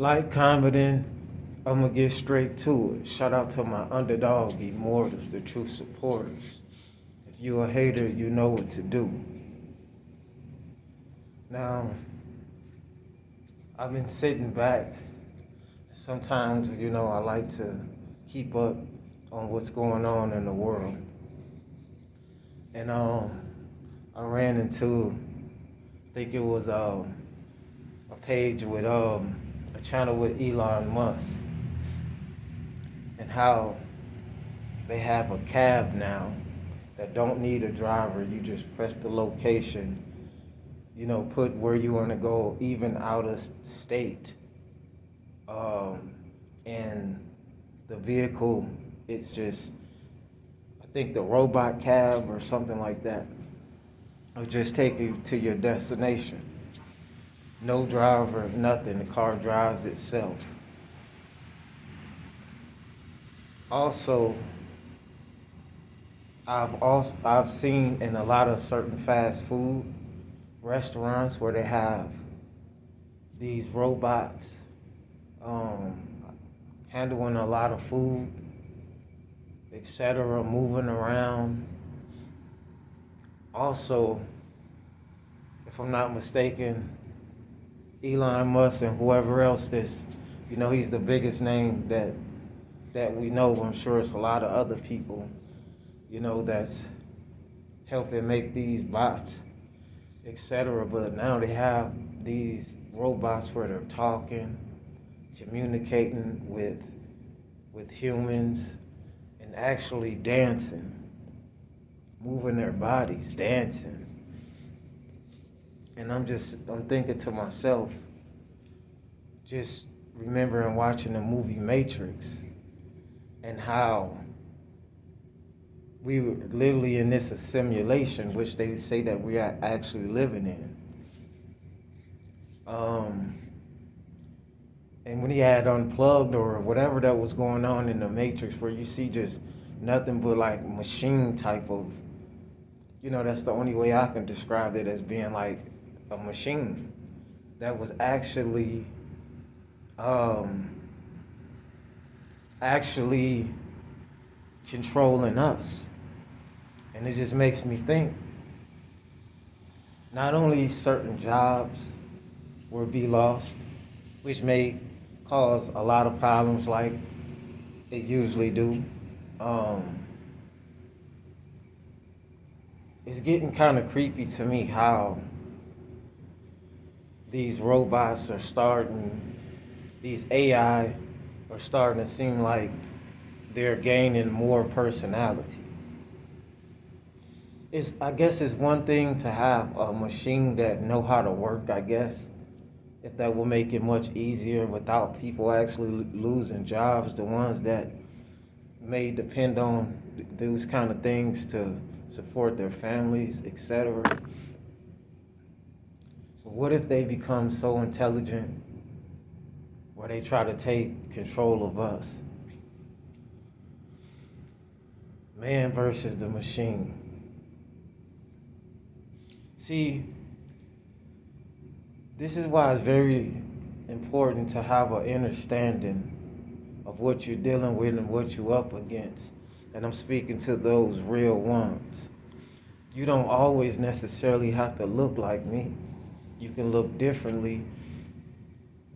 Like, commenting, I'm gonna get straight to it. Shout out to my underdog immortals, the true supporters. If you a hater, you know what to do. Now, I've been sitting back. Sometimes, I like to keep up on what's going on in the world. And I ran into, I think it was a page with a channel with Elon Musk, and how they have a cab now that don't need a driver. You just press the location, put where you want to go, even out of state. And the vehicle, it's just, I think the robot cab or something like that, will just take you to your destination. No driver, nothing. The car drives itself. Also, I've seen in a lot of certain fast food restaurants where they have these robots handling a lot of food, etc., moving around. Also, if I'm not mistaken, Elon Musk and whoever else he's the biggest name that we know. I'm sure it's a lot of other people, that's helping make these bots, etc. But now they have these robots where they're talking, communicating with humans, and actually dancing, moving their bodies, dancing. And I'm thinking to myself, just remembering watching the movie Matrix, and how we were literally in this simulation, which they say that we are actually living in. And when he had unplugged or whatever that was going on in the Matrix, where you see just nothing but like machine type of, that's the only way I can describe it, as being like a machine that was actually controlling us. And it just makes me think, not only certain jobs will be lost, which may cause a lot of problems like it usually do. It's getting kind of creepy to me how these robots are these AI are starting to seem like they're gaining more personality. I guess it's one thing to have a machine that know how to work, I guess, if that will make it much easier without people actually losing jobs, the ones that may depend on those kind of things to support their families, etc. But what if they become so intelligent where they try to take control of us? Man versus the machine. See, this is why it's very important to have an understanding of what you're dealing with and what you're up against. And I'm speaking to those real ones. You don't always necessarily have to look like me. You can look differently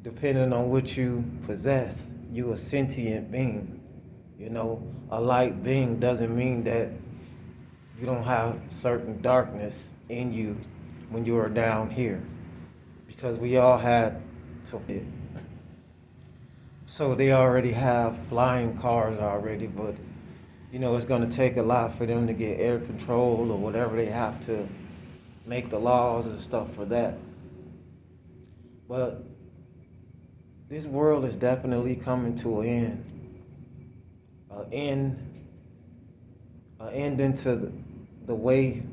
depending on what you possess. You're a sentient being. A light being doesn't mean that you don't have certain darkness in you when you are down here, because we all had to fit. So they already have flying cars already, but it's going to take a lot for them to get air control or whatever they have to make the laws and stuff for that. But this world is definitely coming to an end into the way,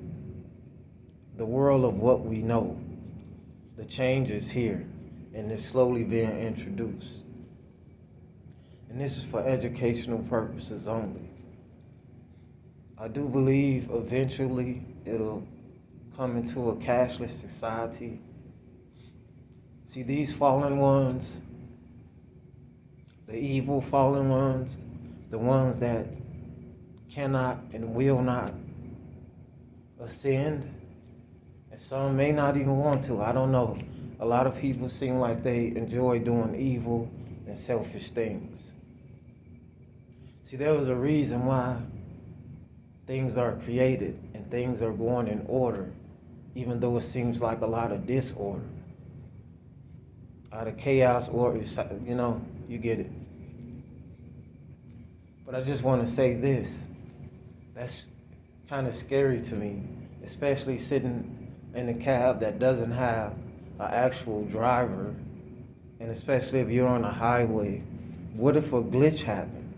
the world of what we know. The change is here, and it's slowly being introduced. And this is for educational purposes only. I do believe eventually it'll come into a cashless society. See, these fallen ones, the evil fallen ones, the ones that cannot and will not ascend, and some may not even want to. I don't know. A lot of people seem like they enjoy doing evil and selfish things. See, there was a reason why things are created and things are going in order, even though it seems like a lot of disorder. Out of chaos, or, you get it. But I just want to say this. That's kind of scary to me, especially sitting in a cab that doesn't have an actual driver, and especially if you're on a highway. What if a glitch happens?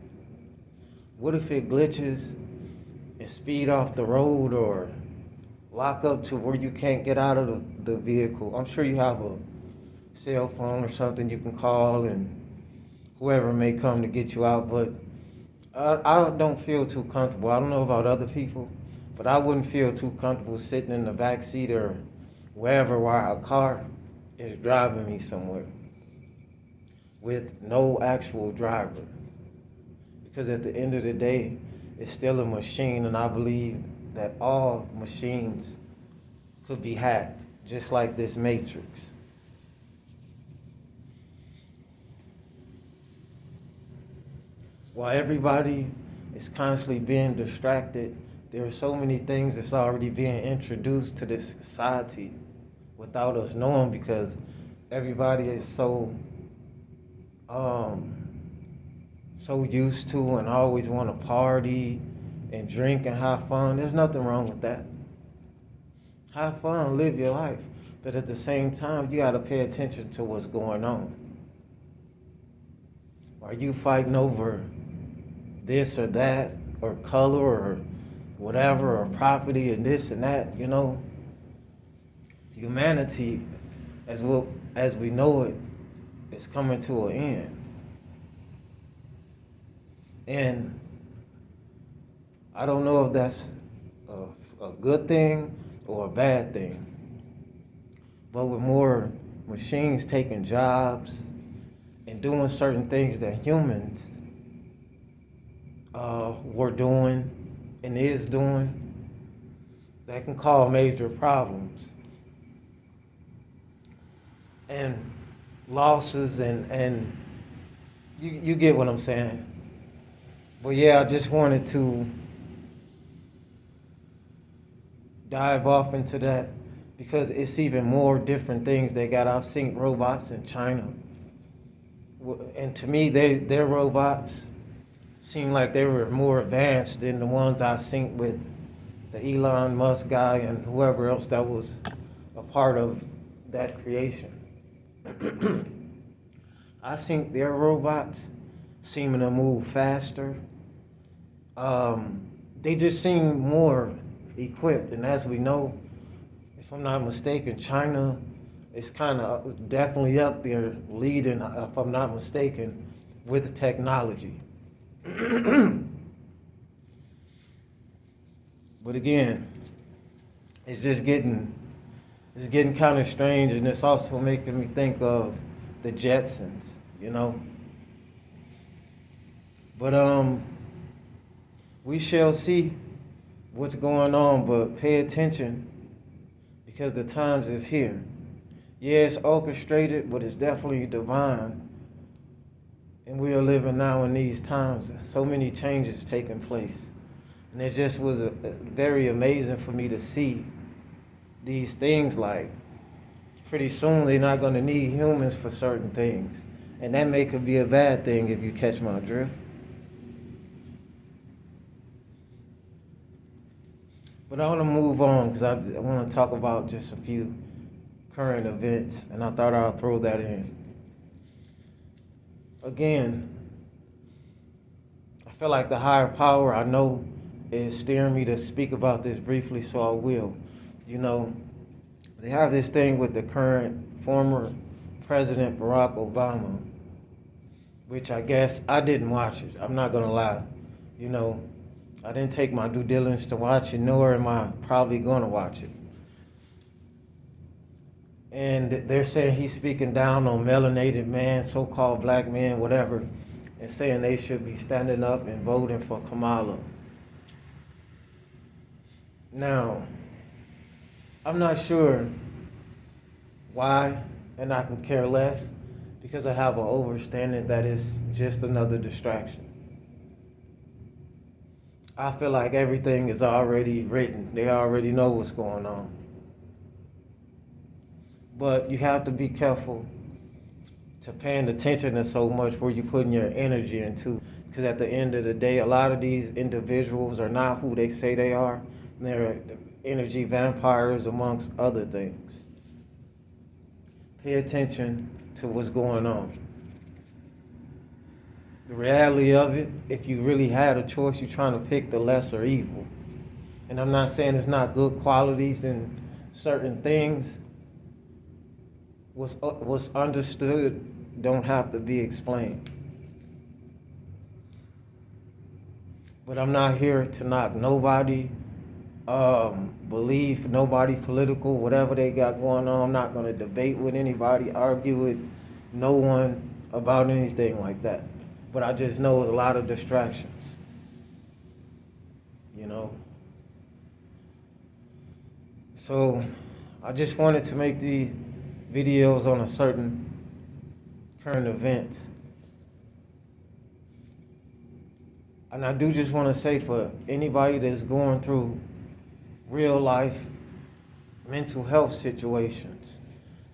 What if it glitches and speed off the road or lock up to where you can't get out of the vehicle? I'm sure you have a cell phone or something you can call and whoever may come to get you out, but I don't feel too comfortable. I don't know about other people, but I wouldn't feel too comfortable sitting in the back seat or wherever while a car is driving me somewhere with no actual driver. Because at the end of the day, it's still a machine, and I believe that all machines could be hacked, just like this Matrix. While everybody is constantly being distracted, there are so many things that's already being introduced to this society without us knowing, because everybody is so used to and always want to party and drink and have fun. There's nothing wrong with that. Have fun, live your life. But at the same time, you got to pay attention to what's going on. Are you fighting over this or that, or color, or whatever, or property, and this and that? Humanity, as we know it, is coming to an end. And I don't know if that's a good thing or a bad thing. But with more machines taking jobs and doing certain things that humans were doing and is doing, that can cause major problems and losses, and you get what I'm saying. But yeah, I just wanted to dive off into that because it's even more different things they got. I've seen robots in China, and to me, their robots seem like they were more advanced than the ones I seen with the Elon Musk guy and whoever else that was a part of that creation. I think their robots seeming to move faster. They just seem more equipped, and as we know, if I'm not mistaken, China is kind of definitely up there leading, if I'm not mistaken, with technology. But again, it's getting kind of strange, and it's also making me think of the Jetsons, But we shall see what's going on, but pay attention because the times is here. Yeah, it's orchestrated, but it's definitely divine. And we are living now in these times. So many changes taking place. And it just was very amazing for me to see these things, like pretty soon they're not going to need humans for certain things. And that could be a bad thing if you catch my drift. But I want to move on because I want to talk about just a few current events, and I thought I'll throw that in. Again, I feel like the higher power I know is steering me to speak about this briefly, so I will. They have this thing with the current former President Barack Obama, which I guess I didn't watch it. I'm not going to lie. I didn't take my due diligence to watch it, nor am I probably going to watch it. And they're saying he's speaking down on melanated man, so-called black men, whatever. and saying they should be standing up and voting for Kamala. Now, I'm not sure why, and I can care less because I have an understanding that it's just another distraction. I feel like everything is already written. They already know what's going on. But you have to be careful to paying attention to so much where you're putting your energy into. Because at the end of the day, a lot of these individuals are not who they say they are. They're energy vampires, amongst other things. Pay attention to what's going on. The reality of it, if you really had a choice, you're trying to pick the lesser evil. And I'm not saying it's not good qualities in certain things. What's understood don't have to be explained. But I'm not here to knock nobody, belief, nobody political, whatever they got going on. I'm not going to debate with anybody, argue with no one about anything like that. But I just know it's a lot of distractions, you know. So I just wanted to make these videos on a certain current events. And I do just want to say, for anybody that's going through real life mental health situations,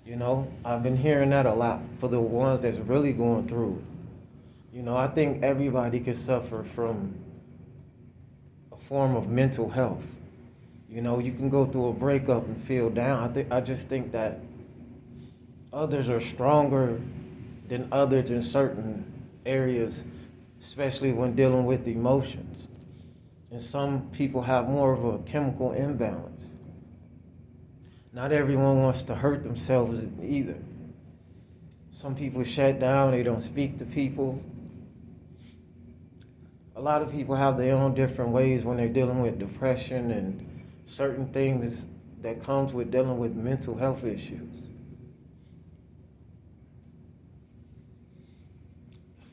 you know, I've been hearing that a lot for the ones that's really going through it. You know, I think everybody can suffer from a form of mental health. You know, you can go through a breakup and feel down. I just think that others are stronger than others in certain areas, especially when dealing with emotions. And some people have more of a chemical imbalance. Not everyone wants to hurt themselves either. Some people shut down, they don't speak to people. A lot of people have their own different ways when they're dealing with depression and certain things that comes with dealing with mental health issues.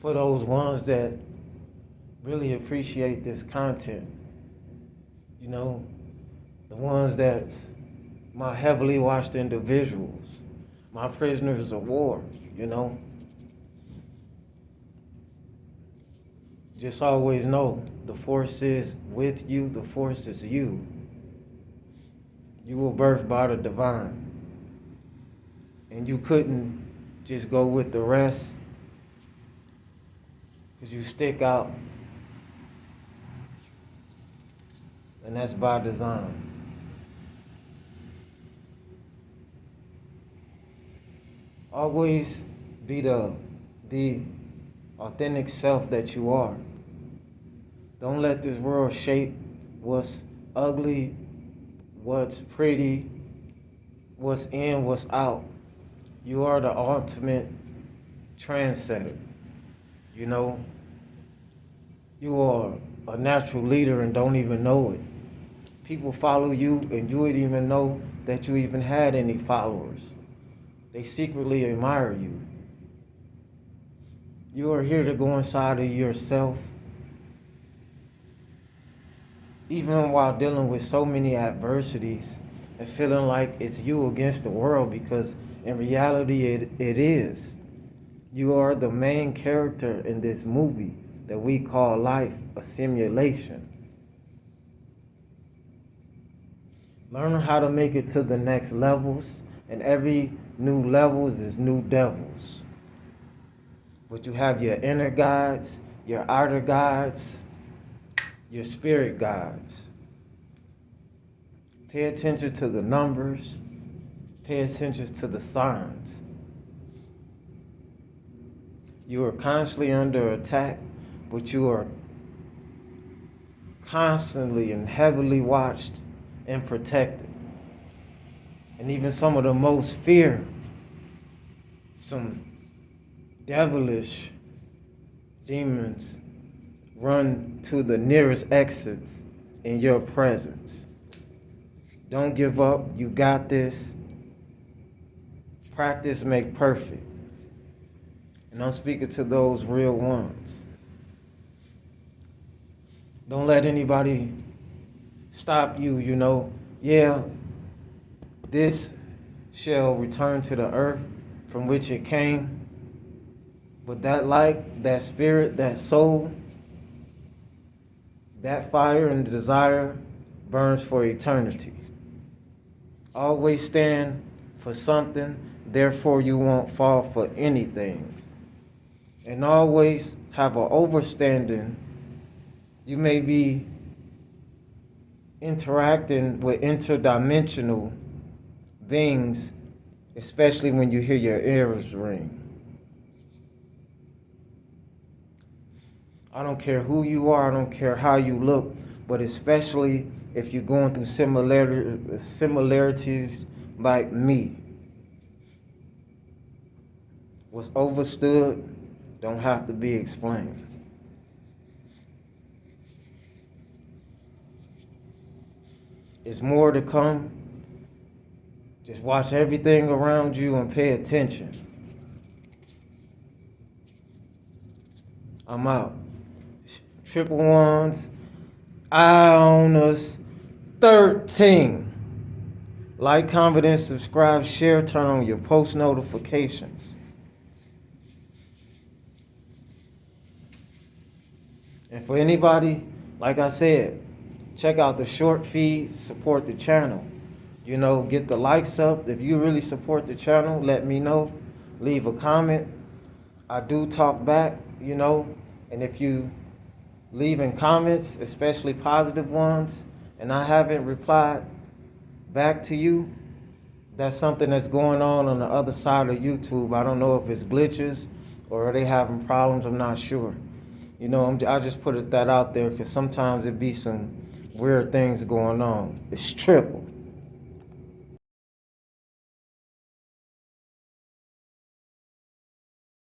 For those ones that really appreciate this content, you know, the ones that's my heavily watched individuals, my prisoners of war, you know, just always know the force is with you, the force is you. You were birthed by the divine. And you couldn't just go with the rest because you stick out. And that's by design. Always be the authentic self that you are. Don't let this world shape what's ugly, what's pretty, what's in, what's out. You are the ultimate trendsetter. You know, you are a natural leader and don't even know it. People follow you and you wouldn't even know that you even had any followers. They secretly admire you. You are here to go inside of yourself. Even while dealing with so many adversities and feeling like it's you against the world, because in reality it is. You are the main character in this movie that we call life, a simulation. Learn how to make it to the next levels, and every new levels is new devils. But you have your inner guides, your outer guides, your spirit guides. Pay attention to the numbers. Pay attention to the signs. You are constantly under attack, but you are constantly and heavily watched and protected. And even some of the most feared, some devilish demons run to the nearest exits in your presence. Don't give up. You got this. Practice make perfect. And I'm speaking to those real ones. Don't let anybody stop you, you know. Yeah, this shall return to the earth from which it came. But that light, that spirit, that soul, that fire and desire burns for eternity. Always stand for something, therefore you won't fall for anything. And always have an overstanding. You may be interacting with interdimensional beings, especially when you hear your ears ring. I don't care who you are, I don't care how you look, but especially if you're going through similarities like me. What's overstood don't have to be explained. It's more to come. Just watch everything around you and pay attention. I'm out. Triple ones, eye on us, 13. Like, comment, and subscribe, share, turn on your post notifications. And for anybody, like I said, check out the short feed, support the channel. You know, get the likes up. If you really support the channel, let me know. Leave a comment. I do talk back, you know, and if you leave in comments, especially positive ones, and I haven't replied back to you, that's something that's going on the other side of YouTube. I don't know if it's glitches or are they having problems. I'm not sure. You know, I just put that out there because sometimes it be some weird things going on. It's triple.